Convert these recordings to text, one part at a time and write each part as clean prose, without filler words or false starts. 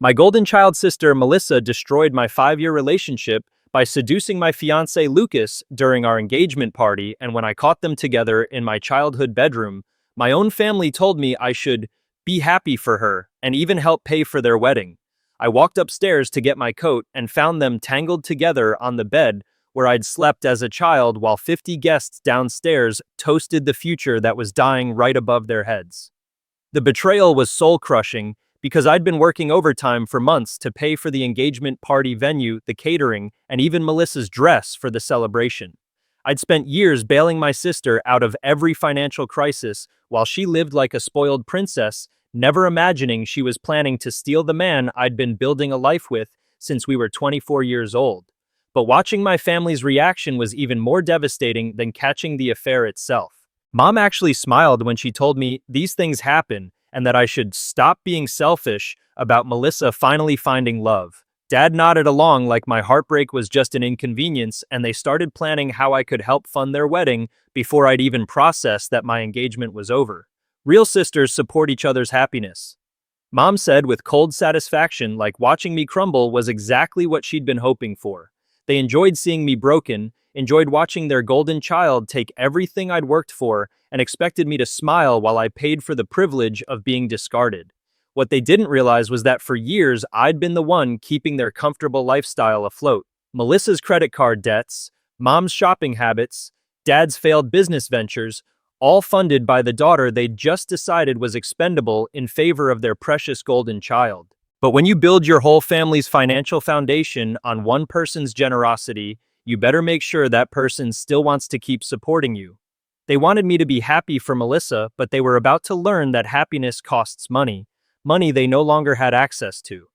My golden child sister, Melissa, destroyed my 5-year relationship by seducing my fiancé, Lucas, during our engagement party, and when I caught them together in my childhood bedroom, my own family told me I should be happy for her and even help pay for their wedding. I walked upstairs to get my coat and found them tangled together on the bed where I'd slept as a child while 50 guests downstairs toasted the future that was dying right above their heads. The betrayal was soul-crushing because I'd been working overtime for months to pay for the engagement party venue, the catering, and even Melissa's dress for the celebration. I'd spent years bailing my sister out of every financial crisis while she lived like a spoiled princess, never imagining she was planning to steal the man I'd been building a life with since we were 24 years old. But watching my family's reaction was even more devastating than catching the affair itself. Mom actually smiled when she told me these things happen and that I should stop being selfish about Melissa finally finding love. Dad nodded along like my heartbreak was just an inconvenience, and they started planning how I could help fund their wedding before I'd even processed that my engagement was over. Real sisters support each other's happiness. Mom said with cold satisfaction, like watching me crumble was exactly what she'd been hoping for. They enjoyed seeing me broken, enjoyed watching their golden child take everything I'd worked for, and expected me to smile while I paid for the privilege of being discarded. What they didn't realize was that for years I'd been the one keeping their comfortable lifestyle afloat. Melissa's credit card debts, Mom's shopping habits, Dad's failed business ventures, all funded by the daughter they'd just decided was expendable in favor of their precious golden child. But when you build your whole family's financial foundation on one person's generosity, you better make sure that person still wants to keep supporting you. They wanted me to be happy for Melissa, but they were about to learn that happiness costs money they no longer had access to.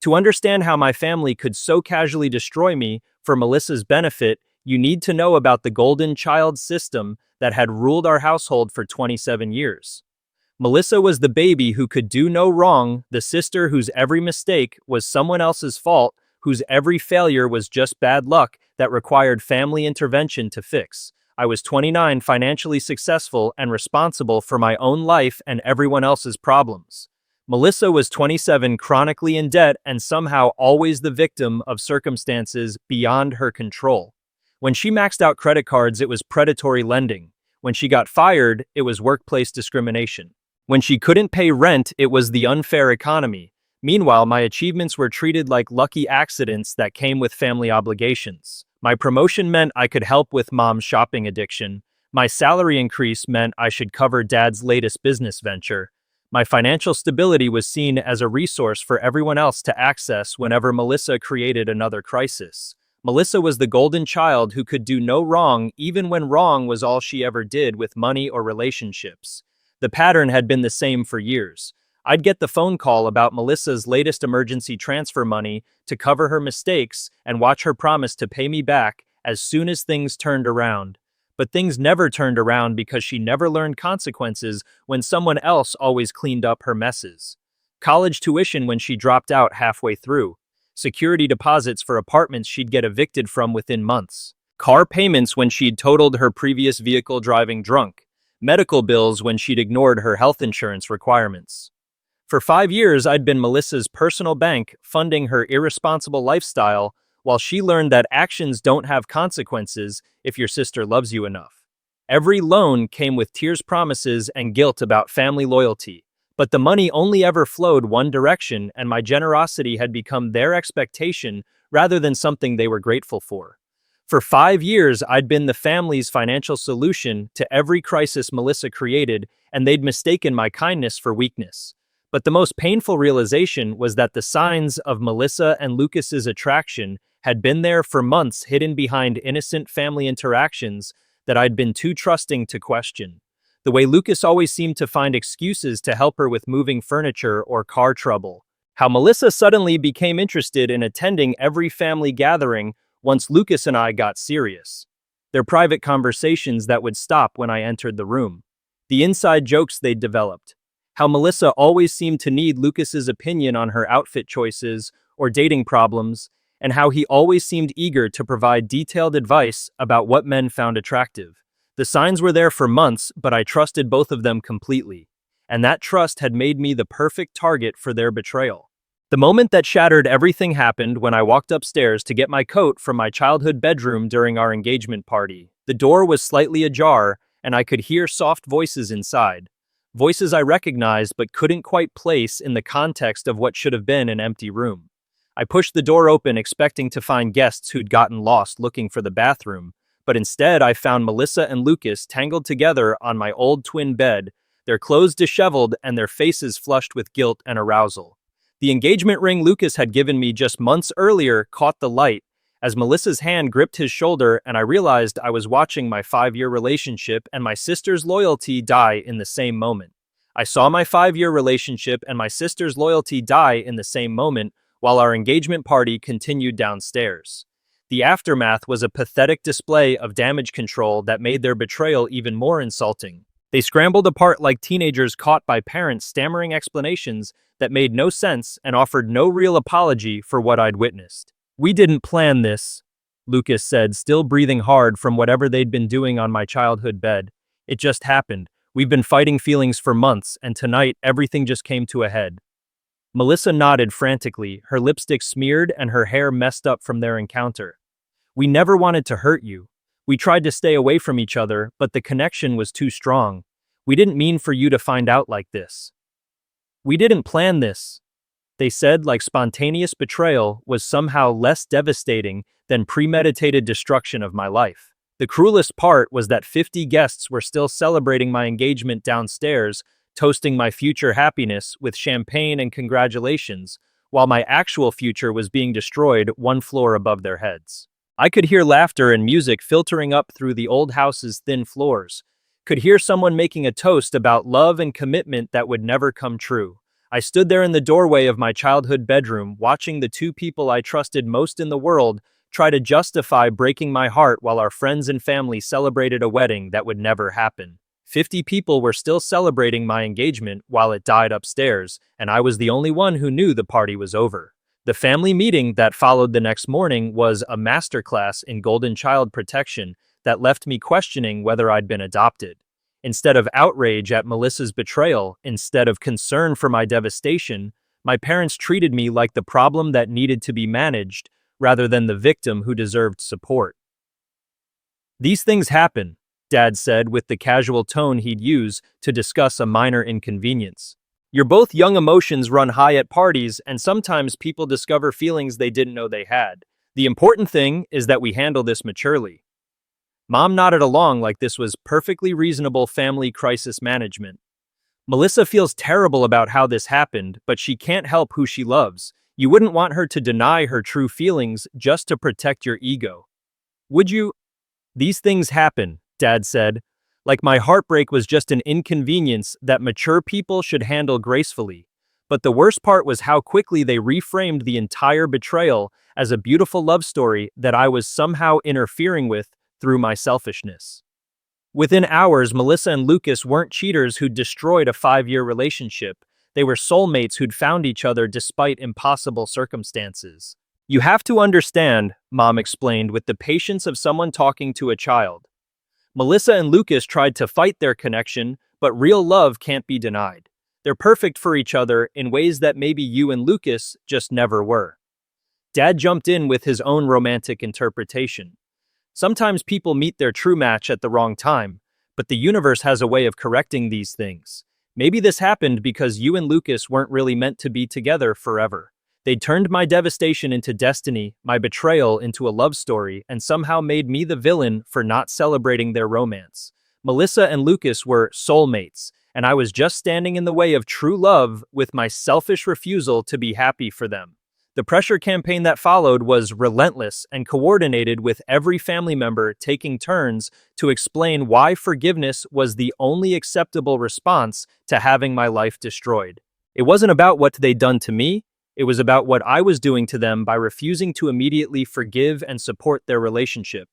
To understand how my family could so casually destroy me for Melissa's benefit, you need to know about the golden child system that had ruled our household for 27 years. Melissa was the baby who could do no wrong, the sister whose every mistake was someone else's fault, whose every failure was just bad luck that required family intervention to fix. I was 29, financially successful and responsible for my own life and everyone else's problems. Melissa was 27, chronically in debt and somehow always the victim of circumstances beyond her control. When she maxed out credit cards, it was predatory lending. When she got fired, it was workplace discrimination. When she couldn't pay rent, it was the unfair economy. Meanwhile, my achievements were treated like lucky accidents that came with family obligations. My promotion meant I could help with Mom's shopping addiction. My salary increase meant I should cover Dad's latest business venture. My financial stability was seen as a resource for everyone else to access whenever Melissa created another crisis. Melissa was the golden child who could do no wrong, even when wrong was all she ever did with money or relationships. The pattern had been the same for years. I'd get the phone call about Melissa's latest emergency transfer money to cover her mistakes and watch her promise to pay me back as soon as things turned around. But things never turned around because she never learned consequences when someone else always cleaned up her messes. College tuition when she dropped out halfway through. Security deposits for apartments she'd get evicted from within months. Car payments when she'd totaled her previous vehicle driving drunk. Medical bills when she'd ignored her health insurance requirements. For 5 years, I'd been Melissa's personal bank, funding her irresponsible lifestyle, while she learned that actions don't have consequences if your sister loves you enough. Every loan came with tears, promises, and guilt about family loyalty. But the money only ever flowed one direction, and my generosity had become their expectation rather than something they were grateful for. For 5 years, I'd been the family's financial solution to every crisis Melissa created, and they'd mistaken my kindness for weakness. But the most painful realization was that the signs of Melissa and Lucas's attraction had been there for months, hidden behind innocent family interactions that I'd been too trusting to question. The way Lucas always seemed to find excuses to help her with moving furniture or car trouble. How Melissa suddenly became interested in attending every family gathering once Lucas and I got serious. Their private conversations that would stop when I entered the room. The inside jokes they'd developed. How Melissa always seemed to need Lucas's opinion on her outfit choices or dating problems, and how he always seemed eager to provide detailed advice about what men found attractive. The signs were there for months, but I trusted both of them completely. And that trust had made me the perfect target for their betrayal. The moment that shattered everything happened when I walked upstairs to get my coat from my childhood bedroom during our engagement party. The door was slightly ajar, and I could hear soft voices inside. Voices I recognized but couldn't quite place in the context of what should have been an empty room. I pushed the door open expecting to find guests who'd gotten lost looking for the bathroom, but instead I found Melissa and Lucas tangled together on my old twin bed, their clothes disheveled and their faces flushed with guilt and arousal. The engagement ring Lucas had given me just months earlier caught the light as Melissa's hand gripped his shoulder, and I realized I was watching my 5-year relationship and my sister's loyalty die in the same moment. I saw my 5-year relationship and my sister's loyalty die in the same moment while our engagement party continued downstairs. The aftermath was a pathetic display of damage control that made their betrayal even more insulting. They scrambled apart like teenagers caught by parents stammering explanations that made no sense and offered no real apology for what I'd witnessed. "We didn't plan this," Lucas said, still breathing hard from whatever they'd been doing on my childhood bed. "It just happened. We've been fighting feelings for months, and tonight everything just came to a head." Melissa nodded frantically, her lipstick smeared and her hair messed up from their encounter. "We never wanted to hurt you. We tried to stay away from each other, but the connection was too strong. We didn't mean for you to find out like this." "We didn't plan this," they said, like spontaneous betrayal was somehow less devastating than premeditated destruction of my life. The cruelest part was that 50 guests were still celebrating my engagement downstairs, toasting my future happiness with champagne and congratulations, while my actual future was being destroyed one floor above their heads. I could hear laughter and music filtering up through the old house's thin floors. Could hear someone making a toast about love and commitment that would never come true. I stood there in the doorway of my childhood bedroom, watching the two people I trusted most in the world try to justify breaking my heart while our friends and family celebrated a wedding that would never happen. 50 people were still celebrating my engagement while it died upstairs, and I was the only one who knew the party was over. The family meeting that followed the next morning was a masterclass in golden child protection that left me questioning whether I'd been adopted. Instead of outrage at Melissa's betrayal, instead of concern for my devastation, my parents treated me like the problem that needed to be managed rather than the victim who deserved support. "These things happen," Dad said with the casual tone he'd use to discuss a minor inconvenience. "You're both young, emotions run high at parties, and sometimes people discover feelings they didn't know they had. The important thing is that we handle this maturely." Mom nodded along like this was perfectly reasonable family crisis management. "Melissa feels terrible about how this happened, but she can't help who she loves. You wouldn't want her to deny her true feelings just to protect your ego, would you?" "These things happen," Dad said, like my heartbreak was just an inconvenience that mature people should handle gracefully. But the worst part was how quickly they reframed the entire betrayal as a beautiful love story that I was somehow interfering with through my selfishness. Within hours, Melissa and Lucas weren't cheaters who'd destroyed a 5-year relationship. They were soulmates who'd found each other despite impossible circumstances. "You have to understand," Mom explained with the patience of someone talking to a child. "Melissa and Lucas tried to fight their connection, but real love can't be denied. They're perfect for each other in ways that maybe you and Lucas just never were." Dad jumped in with his own romantic interpretation. "Sometimes people meet their true match at the wrong time, but the universe has a way of correcting these things. Maybe this happened because you and Lucas weren't really meant to be together forever. They turned my devastation into destiny, my betrayal into a love story, and somehow made me the villain for not celebrating their romance. Melissa and Lucas were soulmates, and I was just standing in the way of true love with my selfish refusal to be happy for them." The pressure campaign that followed was relentless and coordinated, with every family member taking turns to explain why forgiveness was the only acceptable response to having my life destroyed. It wasn't about what they'd done to me, it was about what I was doing to them by refusing to immediately forgive and support their relationship.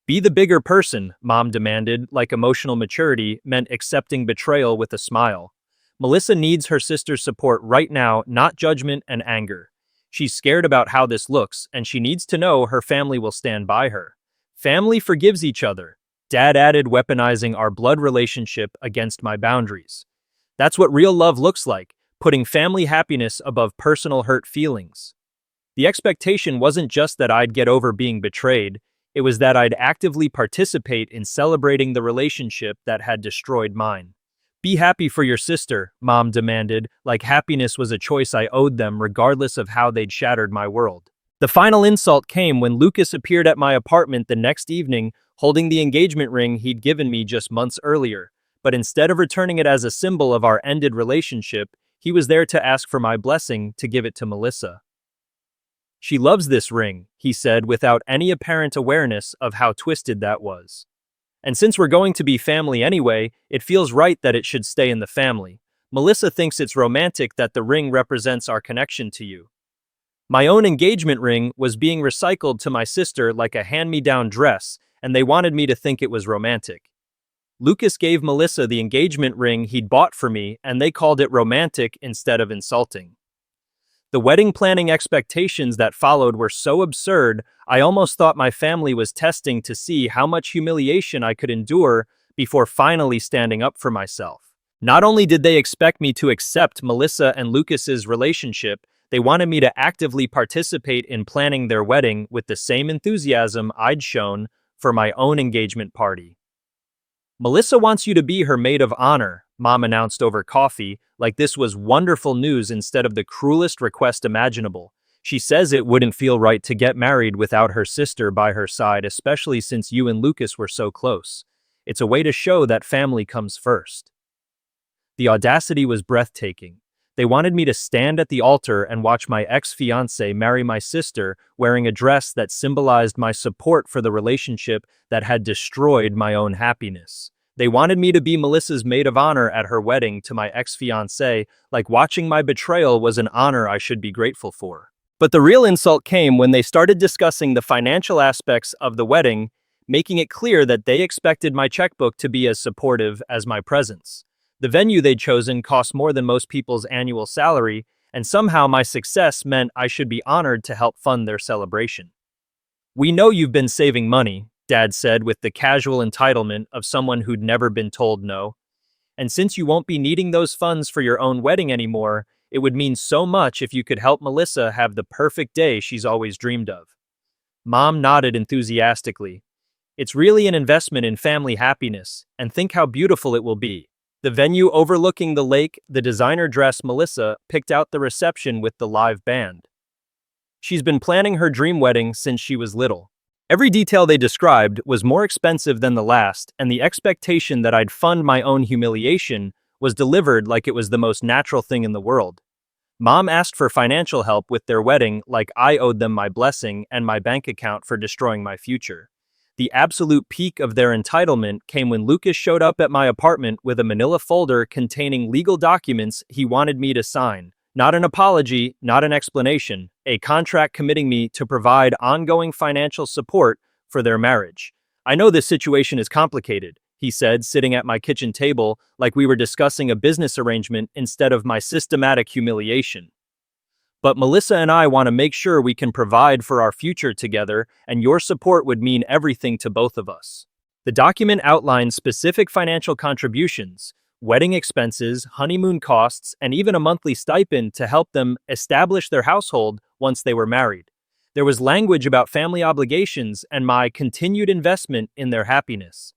"Be the bigger person," Mom demanded, like emotional maturity meant accepting betrayal with a smile. "Melissa needs her sister's support right now, not judgment and anger. She's scared about how this looks, and she needs to know her family will stand by her. Family forgives each other," Dad added, weaponizing our blood relationship against my boundaries. "That's what real love looks like, putting family happiness above personal hurt feelings. The expectation wasn't just that I'd get over being betrayed, it was that I'd actively participate in celebrating the relationship that had destroyed mine. Be happy for your sister, Mom demanded, like happiness was a choice I owed them regardless of how they'd shattered my world. The final insult came when Lucas appeared at my apartment the next evening holding the engagement ring he'd given me just months earlier, but instead of returning it as a symbol of our ended relationship, he was there to ask for my blessing to give it to Melissa. She loves this ring, he said without any apparent awareness of how twisted that was. And since we're going to be family anyway, it feels right that it should stay in the family. Melissa thinks it's romantic that the ring represents our connection to you. My own engagement ring was being recycled to my sister like a hand-me-down dress, and they wanted me to think it was romantic. Lucas gave Melissa the engagement ring he'd bought for me, and they called it romantic instead of insulting. The wedding planning expectations that followed were so absurd, I almost thought my family was testing to see how much humiliation I could endure before finally standing up for myself. Not only did they expect me to accept Melissa and Lucas's relationship, they wanted me to actively participate in planning their wedding with the same enthusiasm I'd shown for my own engagement party. Melissa wants you to be her maid of honor, Mom announced over coffee, like this was wonderful news instead of the cruelest request imaginable. She says it wouldn't feel right to get married without her sister by her side, especially since you and Lucas were so close. It's a way to show that family comes first. The audacity was breathtaking. They wanted me to stand at the altar and watch my ex-fiancé marry my sister wearing a dress that symbolized my support for the relationship that had destroyed my own happiness. They wanted me to be Melissa's maid of honor at her wedding to my ex-fiancé, like watching my betrayal was an honor I should be grateful for. But the real insult came when they started discussing the financial aspects of the wedding, making it clear that they expected my checkbook to be as supportive as my presence. The venue they'd chosen cost more than most people's annual salary, and somehow my success meant I should be honored to help fund their celebration. "We know you've been saving money," Dad said with the casual entitlement of someone who'd never been told no. "And since you won't be needing those funds for your own wedding anymore, it would mean so much if you could help Melissa have the perfect day she's always dreamed of." Mom nodded enthusiastically. "It's really an investment in family happiness, and think how beautiful it will be." The venue overlooking the lake, the designer dress Melissa picked out the reception with the live band. She's been planning her dream wedding since she was little. Every detail they described was more expensive than the last, and the expectation that I'd fund my own humiliation was delivered like it was the most natural thing in the world. Mom asked for financial help with their wedding like I owed them my blessing and my bank account for destroying my future. The absolute peak of their entitlement came when Lucas showed up at my apartment with a manila folder containing legal documents he wanted me to sign. Not an apology, not an explanation, a contract committing me to provide ongoing financial support for their marriage. "I know this situation is complicated," he said, sitting at my kitchen table like we were discussing a business arrangement instead of my systematic humiliation. "But Melissa and I want to make sure we can provide for our future together, and your support would mean everything to both of us." The document outlined specific financial contributions, wedding expenses, honeymoon costs, and even a monthly stipend to help them establish their household once they were married. There was language about family obligations and my continued investment in their happiness.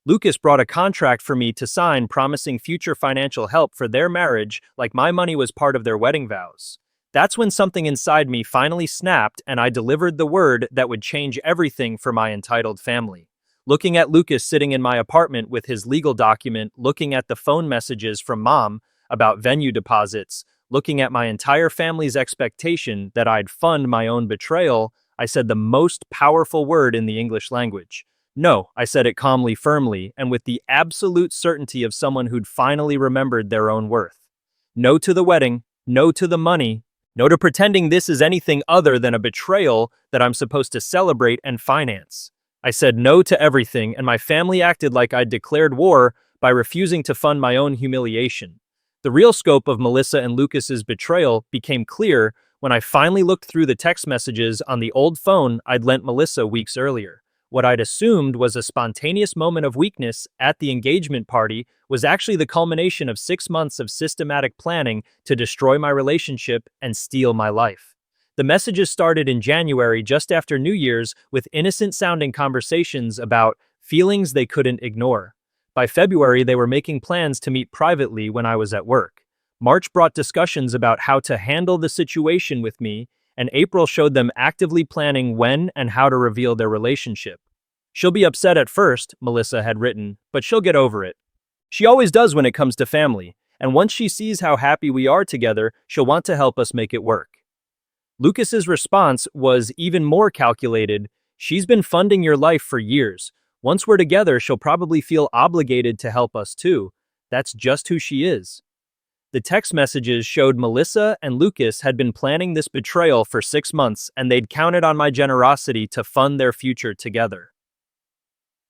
Lucas brought a contract for me to sign promising future financial help for their marriage like my money was part of their wedding vows. That's when something inside me finally snapped and I delivered the word that would change everything for my entitled family. Looking at Lucas sitting in my apartment with his legal document, looking at the phone messages from Mom about venue deposits, looking at my entire family's expectation that I'd fund my own betrayal, I said the most powerful word in the English language. "No," I said it calmly, firmly, and with the absolute certainty of someone who'd finally remembered their own worth. "No to the wedding, no to the money, no to pretending this is anything other than a betrayal that I'm supposed to celebrate and finance." I said no to everything, and my family acted like I'd declared war by refusing to fund my own humiliation. The real scope of Melissa and Lucas's betrayal became clear when I finally looked through the text messages on the old phone I'd lent Melissa weeks earlier. What I'd assumed was a spontaneous moment of weakness at the engagement party was actually the culmination of 6 months of systematic planning to destroy my relationship and steal my life. The messages started in January just after New Year's with innocent-sounding conversations about feelings they couldn't ignore. By February, they were making plans to meet privately when I was at work. March brought discussions about how to handle the situation with me, and April showed them actively planning when and how to reveal their relationship. "She'll be upset at first," Melissa had written, "but she'll get over it. She always does when it comes to family, and once she sees how happy we are together, she'll want to help us make it work." Lucas's response was even more calculated. "She's been funding your life for years. Once we're together, she'll probably feel obligated to help us too. That's just who she is." The text messages showed Melissa and Lucas had been planning this betrayal for 6 months, and they'd counted on my generosity to fund their future together.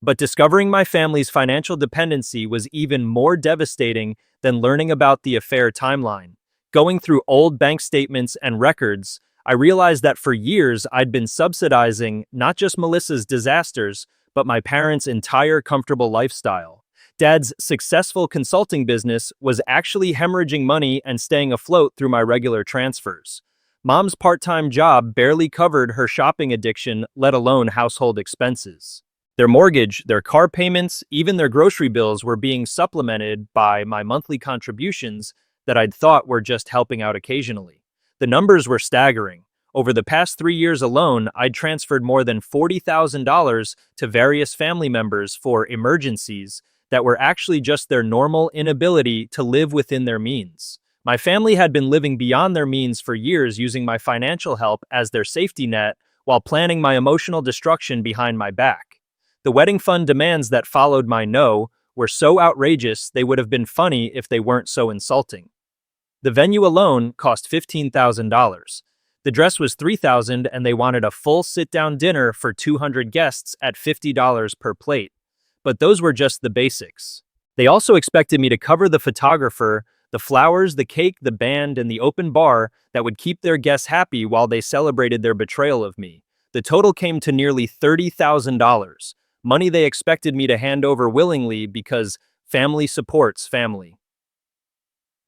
But discovering my family's financial dependency was even more devastating than learning about the affair timeline. Going through old bank statements and records, I realized that for years I'd been subsidizing not just Melissa's disasters, but my parents' entire comfortable lifestyle. Dad's successful consulting business was actually hemorrhaging money and staying afloat through my regular transfers. Mom's part-time job barely covered her shopping addiction, let alone household expenses. Their mortgage, their car payments, even their grocery bills were being supplemented by my monthly contributions that I'd thought were just helping out occasionally. The numbers were staggering. Over the past 3 years alone, I'd transferred more than $40,000 to various family members for emergencies that were actually just their normal inability to live within their means. My family had been living beyond their means for years, using my financial help as their safety net while planning my emotional destruction behind my back. The wedding fund demands that followed my no were so outrageous they would have been funny if they weren't so insulting. The venue alone cost $15,000. The dress was $3,000, and they wanted a full sit-down dinner for 200 guests at $50 per plate. But those were just the basics. They also expected me to cover the photographer, the flowers, the cake, the band, and the open bar that would keep their guests happy while they celebrated their betrayal of me. The total came to nearly $30,000. Money they expected me to hand over willingly because family supports family.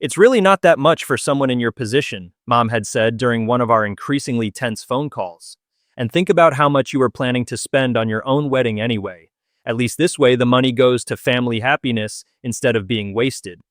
"It's really not that much for someone in your position," Mom had said during one of our increasingly tense phone calls. "And think about how much you were planning to spend on your own wedding anyway. At least this way the money goes to family happiness instead of being wasted."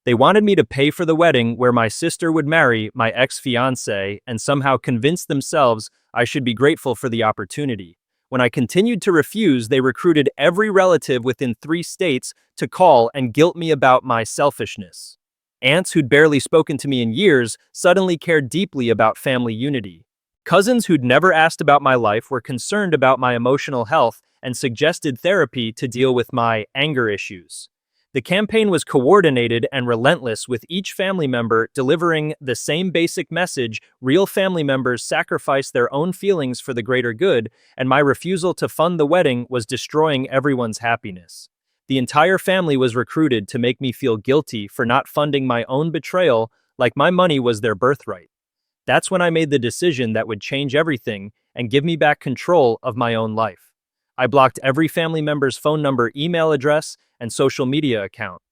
They wanted me to pay for the wedding where my sister would marry my ex-fiancé and somehow convinced themselves I should be grateful for the opportunity. When I continued to refuse, they recruited every relative within 3 states to call and guilt me about my selfishness. Aunts who'd barely spoken to me in years suddenly cared deeply about family unity. Cousins who'd never asked about my life were concerned about my emotional health and suggested therapy to deal with my anger issues. The campaign was coordinated and relentless, with each family member delivering the same basic message: real family members sacrifice their own feelings for the greater good, and my refusal to fund the wedding was destroying everyone's happiness. The entire family was recruited to make me feel guilty for not funding my own betrayal, like my money was their birthright. That's when I made the decision that would change everything and give me back control of my own life. I blocked every family member's phone number, email address, and social media account.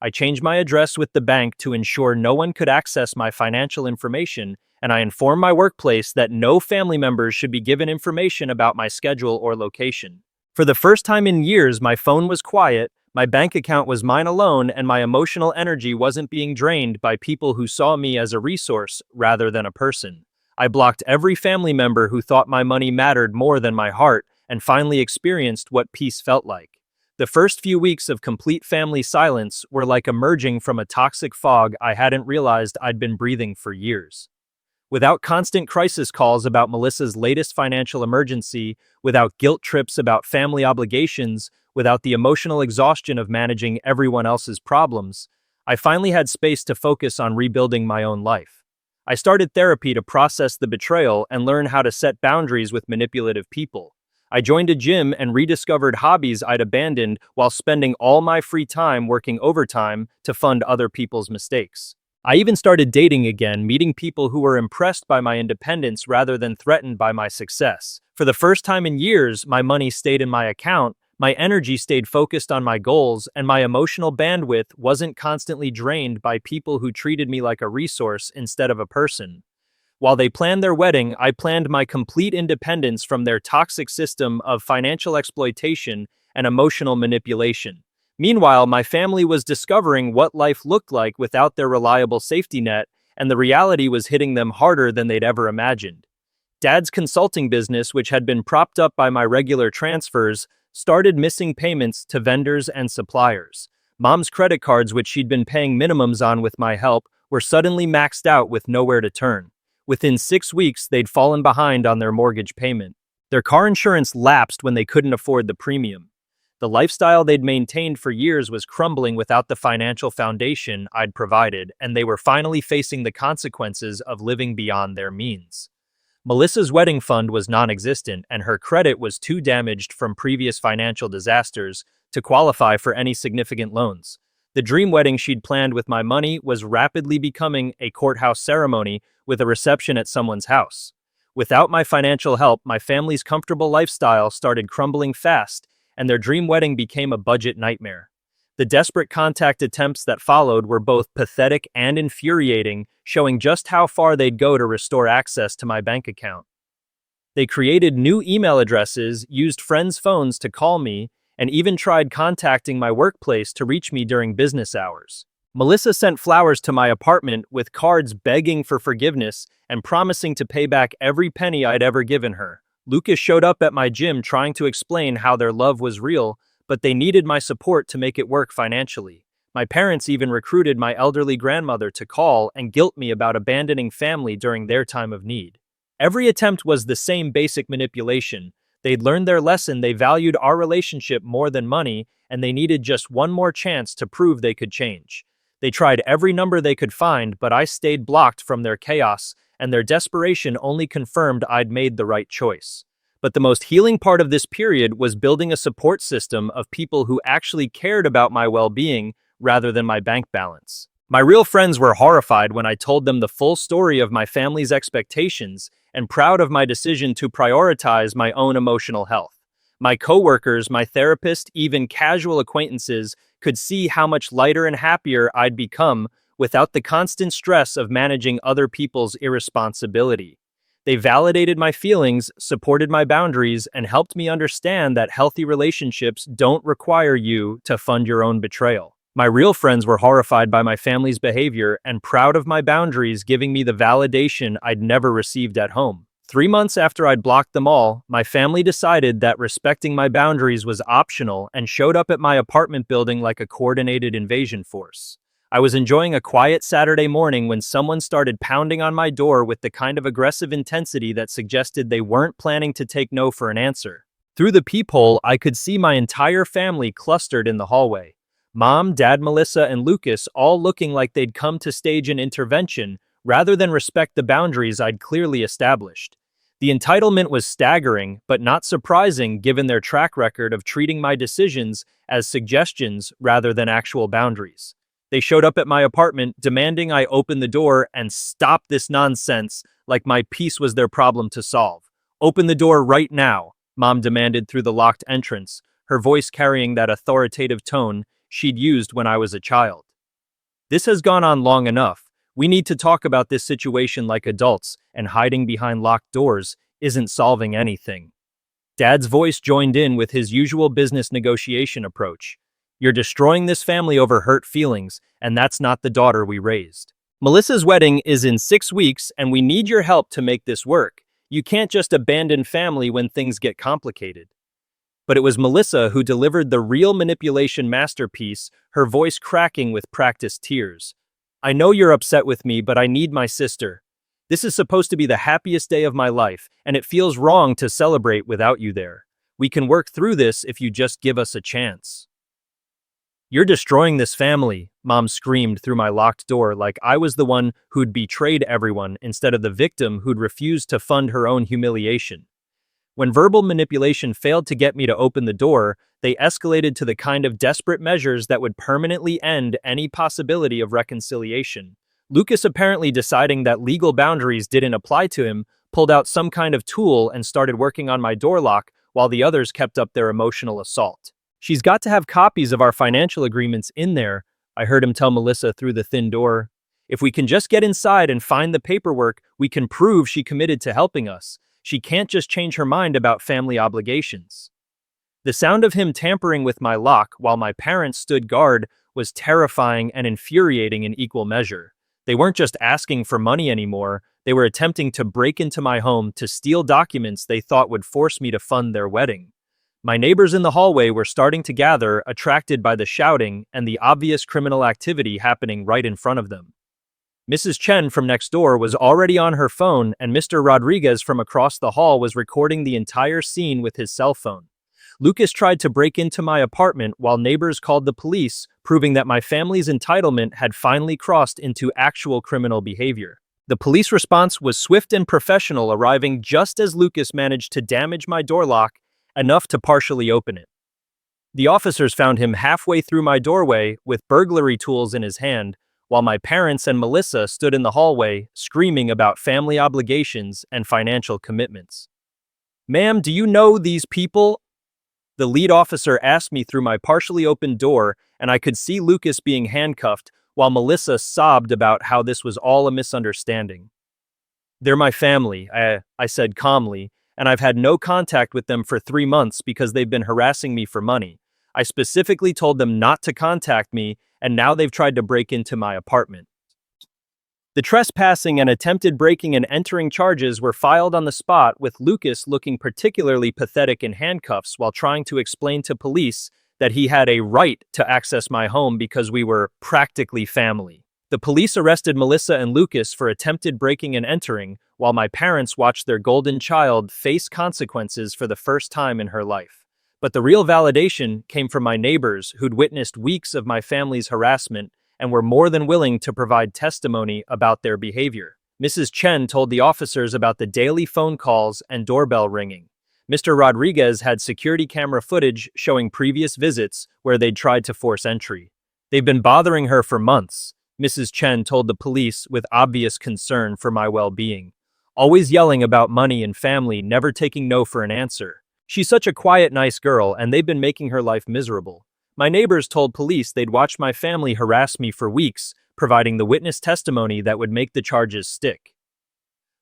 I changed my address with the bank to ensure no one could access my financial information, and I informed my workplace that no family members should be given information about my schedule or location. For the first time in years, my phone was quiet, my bank account was mine alone, and my emotional energy wasn't being drained by people who saw me as a resource rather than a person. I blocked every family member who thought my money mattered more than my heart, and finally experienced what peace felt like. The first few weeks of complete family silence were like emerging from a toxic fog I hadn't realized I'd been breathing for years. Without constant crisis calls about Melissa's latest financial emergency, without guilt trips about family obligations, without the emotional exhaustion of managing everyone else's problems, I finally had space to focus on rebuilding my own life. I started therapy to process the betrayal and learn how to set boundaries with manipulative people. I joined a gym and rediscovered hobbies I'd abandoned while spending all my free time working overtime to fund other people's mistakes. I even started dating again, meeting people who were impressed by my independence rather than threatened by my success. For the first time in years, my money stayed in my account, my energy stayed focused on my goals, and my emotional bandwidth wasn't constantly drained by people who treated me like a resource instead of a person. While they planned their wedding, I planned my complete independence from their toxic system of financial exploitation and emotional manipulation. Meanwhile, my family was discovering what life looked like without their reliable safety net, and the reality was hitting them harder than they'd ever imagined. Dad's consulting business, which had been propped up by my regular transfers, started missing payments to vendors and suppliers. Mom's credit cards, which she'd been paying minimums on with my help, were suddenly maxed out with nowhere to turn. Within 6 weeks, they'd fallen behind on their mortgage payment. Their car insurance lapsed when they couldn't afford the premium. The lifestyle they'd maintained for years was crumbling without the financial foundation I'd provided, and they were finally facing the consequences of living beyond their means. Melissa's wedding fund was non-existent, and her credit was too damaged from previous financial disasters to qualify for any significant loans. The dream wedding she'd planned with my money was rapidly becoming a courthouse ceremony with a reception at someone's house. Without my financial help, my family's comfortable lifestyle started crumbling fast, and their dream wedding became a budget nightmare. The desperate contact attempts that followed were both pathetic and infuriating, showing just how far they'd go to restore access to my bank account. They created new email addresses, used friends' phones to call me, and even tried contacting my workplace to reach me during business hours. Melissa sent flowers to my apartment with cards begging for forgiveness and promising to pay back every penny I'd ever given her. Lucas showed up at my gym trying to explain how their love was real, but they needed my support to make it work financially. My parents even recruited my elderly grandmother to call and guilt me about abandoning family during their time of need. Every attempt was the same basic manipulation. They'd learned their lesson, they valued our relationship more than money, and they needed just one more chance to prove they could change. They tried every number they could find, but I stayed blocked from their chaos, and their desperation only confirmed I'd made the right choice. But the most healing part of this period was building a support system of people who actually cared about my well-being rather than my bank balance. My real friends were horrified when I told them the full story of my family's expectations and proud of my decision to prioritize my own emotional health. My coworkers, my therapist, even casual acquaintances could see how much lighter and happier I'd become without the constant stress of managing other people's irresponsibility. They validated my feelings, supported my boundaries, and helped me understand that healthy relationships don't require you to fund your own betrayal. My real friends were horrified by my family's behavior and proud of my boundaries, giving me the validation I'd never received at home. 3 months after I'd blocked them all, my family decided that respecting my boundaries was optional and showed up at my apartment building like a coordinated invasion force. I was enjoying a quiet Saturday morning when someone started pounding on my door with the kind of aggressive intensity that suggested they weren't planning to take no for an answer. Through the peephole, I could see my entire family clustered in the hallway. Mom, Dad, Melissa, and Lucas all looking like they'd come to stage an intervention rather than respect the boundaries I'd clearly established. The entitlement was staggering, but not surprising given their track record of treating my decisions as suggestions rather than actual boundaries. They showed up at my apartment, demanding I open the door and stop this nonsense like my peace was their problem to solve. "Open the door right now," Mom demanded through the locked entrance, her voice carrying that authoritative tone she'd used when I was a child. "This has gone on long enough. We need to talk about this situation like adults, and hiding behind locked doors isn't solving anything." Dad's voice joined in with his usual business negotiation approach. "You're destroying this family over hurt feelings, and that's not the daughter we raised. Melissa's wedding is in 6 weeks, and we need your help to make this work. You can't just abandon family when things get complicated." But it was Melissa who delivered the real manipulation masterpiece, her voice cracking with practiced tears. "I know you're upset with me, but I need my sister. This is supposed to be the happiest day of my life, and it feels wrong to celebrate without you there. We can work through this if you just give us a chance." "You're destroying this family," Mom screamed through my locked door like I was the one who'd betrayed everyone instead of the victim who'd refused to fund her own humiliation. When verbal manipulation failed to get me to open the door, they escalated to the kind of desperate measures that would permanently end any possibility of reconciliation. Lucas, apparently deciding that legal boundaries didn't apply to him, pulled out some kind of tool and started working on my door lock while the others kept up their emotional assault. "She's got to have copies of our financial agreements in there," I heard him tell Melissa through the thin door. "If we can just get inside and find the paperwork, we can prove she committed to helping us. She can't just change her mind about family obligations." The sound of him tampering with my lock while my parents stood guard was terrifying and infuriating in equal measure. They weren't just asking for money anymore, they were attempting to break into my home to steal documents they thought would force me to fund their wedding. My neighbors in the hallway were starting to gather, attracted by the shouting and the obvious criminal activity happening right in front of them. Mrs. Chen from next door was already on her phone, and Mr. Rodriguez from across the hall was recording the entire scene with his cell phone. Lucas tried to break into my apartment while neighbors called the police, proving that my family's entitlement had finally crossed into actual criminal behavior. The police response was swift and professional, arriving just as Lucas managed to damage my door lock enough to partially open it. The officers found him halfway through my doorway with burglary tools in his hand, while my parents and Melissa stood in the hallway screaming about family obligations and financial commitments. "Ma'am, do you know these people?" the lead officer asked me through my partially opened door, and I could see Lucas being handcuffed while Melissa sobbed about how this was all a misunderstanding. "They're my family," I said calmly, "and I've had no contact with them for 3 months because they've been harassing me for money. I specifically told them not to contact me, and now they've tried to break into my apartment." The trespassing and attempted breaking and entering charges were filed on the spot, with Lucas looking particularly pathetic in handcuffs while trying to explain to police that he had a right to access my home because we were practically family. The police arrested Melissa and Lucas for attempted breaking and entering, while my parents watched their golden child face consequences for the first time in her life. But the real validation came from my neighbors, who'd witnessed weeks of my family's harassment and were more than willing to provide testimony about their behavior. Mrs. Chen told the officers about the daily phone calls and doorbell ringing. Mr. Rodriguez had security camera footage showing previous visits where they'd tried to force entry. "They've been bothering her for months," Mrs. Chen told the police with obvious concern for my well-being. "Always yelling about money and family, never taking no for an answer. She's such a quiet, nice girl, and they've been making her life miserable." My neighbors told police they'd watched my family harass me for weeks, providing the witness testimony that would make the charges stick.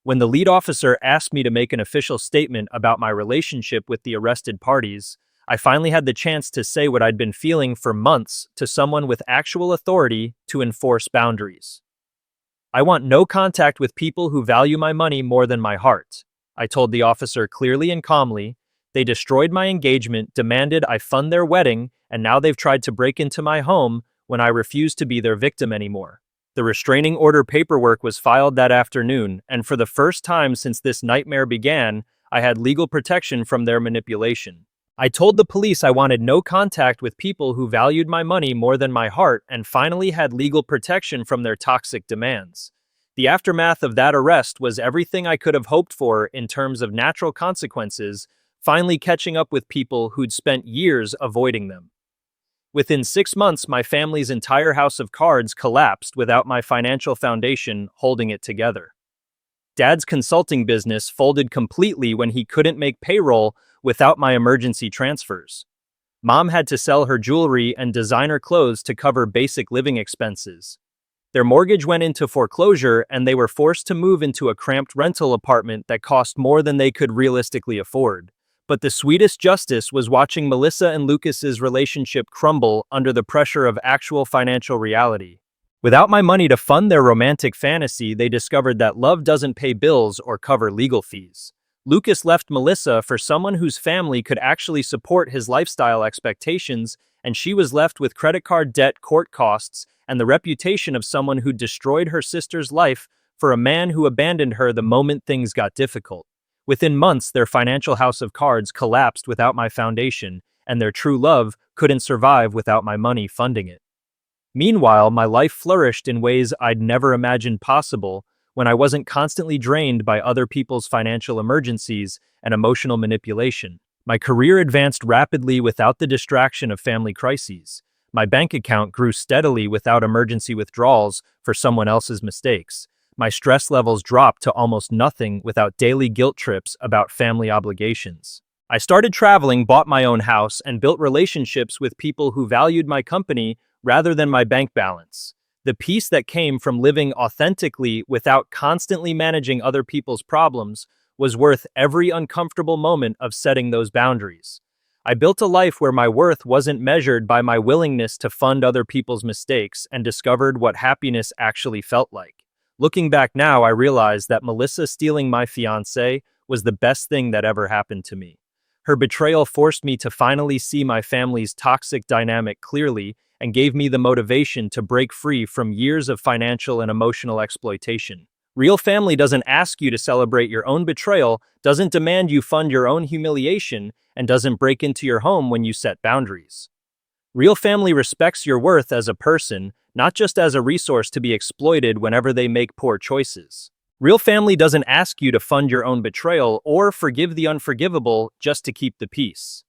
When the lead officer asked me to make an official statement about my relationship with the arrested parties, I finally had the chance to say what I'd been feeling for months to someone with actual authority to enforce boundaries. "I want no contact with people who value my money more than my heart," I told the officer clearly and calmly. "They destroyed my engagement, demanded I fund their wedding, and now they've tried to break into my home when I refused to be their victim anymore." The restraining order paperwork was filed that afternoon, and for the first time since this nightmare began, I had legal protection from their manipulation. I told the police I wanted no contact with people who valued my money more than my heart, and finally had legal protection from their toxic demands. The aftermath of that arrest was everything I could have hoped for in terms of natural consequences, finally catching up with people who'd spent years avoiding them. Within 6 months, my family's entire house of cards collapsed without my financial foundation holding it together. Dad's consulting business folded completely when he couldn't make payroll without my emergency transfers. Mom had to sell her jewelry and designer clothes to cover basic living expenses. Their mortgage went into foreclosure, and they were forced to move into a cramped rental apartment that cost more than they could realistically afford. But the sweetest justice was watching Melissa and Lucas's relationship crumble under the pressure of actual financial reality. Without my money to fund their romantic fantasy, they discovered that love doesn't pay bills or cover legal fees. Lucas left Melissa for someone whose family could actually support his lifestyle expectations, and she was left with credit card debt, court costs, and the reputation of someone who destroyed her sister's life for a man who abandoned her the moment things got difficult. Within months, their financial house of cards collapsed without my foundation, and their true love couldn't survive without my money funding it. Meanwhile, my life flourished in ways I'd never imagined possible when I wasn't constantly drained by other people's financial emergencies and emotional manipulation. My career advanced rapidly without the distraction of family crises. My bank account grew steadily without emergency withdrawals for someone else's mistakes. My stress levels dropped to almost nothing without daily guilt trips about family obligations. I started traveling, bought my own house, and built relationships with people who valued my company rather than my bank balance. The peace that came from living authentically without constantly managing other people's problems was worth every uncomfortable moment of setting those boundaries. I built a life where my worth wasn't measured by my willingness to fund other people's mistakes and discovered what happiness actually felt like. Looking back now, I realize that Melissa stealing my fiancé was the best thing that ever happened to me. Her betrayal forced me to finally see my family's toxic dynamic clearly and gave me the motivation to break free from years of financial and emotional exploitation. Real family doesn't ask you to celebrate your own betrayal, doesn't demand you fund your own humiliation, and doesn't break into your home when you set boundaries. Real family respects your worth as a person, not just as a resource to be exploited whenever they make poor choices. Real family doesn't ask you to fund your own betrayal or forgive the unforgivable just to keep the peace.